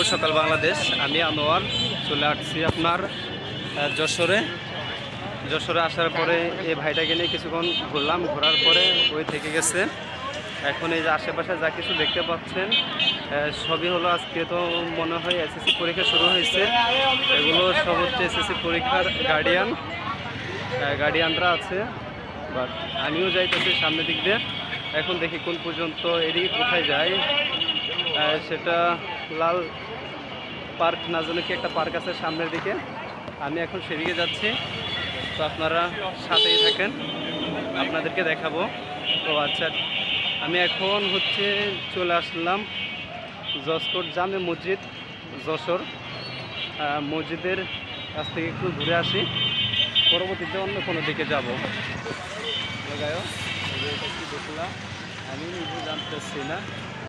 সকাল বাংলাদেশ। আমি আনোয়ার চলে আসছি আপনার যশোরে। আসার পরে এই ভাইটাকে নিয়ে কিছুক্ষণ ঘুরলাম, ঘোরার পরে ওই থেকে গেছে। এখন এই যে আশেপাশে যা কিছু দেখতে পাচ্ছেন সবই হলো, আজকে তো মনে হয় এসএসসি পরীক্ষা শুরু হয়েছে। এগুলো সব হচ্ছে এসএসসি পরীক্ষার গার্ডিয়ানরা আছে। বাট আমিও যাইতেছি সামনের দিক দিয়ে। এখন দেখি কোন পর্যন্ত, এদিকে কোথায় যায় সেটা লাল পার্ক না জানো কি একটা পার্ক আছে সামনের দিকে। আমি এখন সেদিকে যাচ্ছি, তো আপনারা সাথেই থাকেন, আপনাদেরকে দেখাবো। তো আচ্ছা, আমি এখন হচ্ছে চলে আসলাম জসকোট জামে মসজিদ যশোর। মসজিদের কাছ থেকে একটু ঘুরে আসি, পরবর্তীতে অন্য কোনো দিকে যাব। কি দেখলাম আমি নিজে জানতেছি না।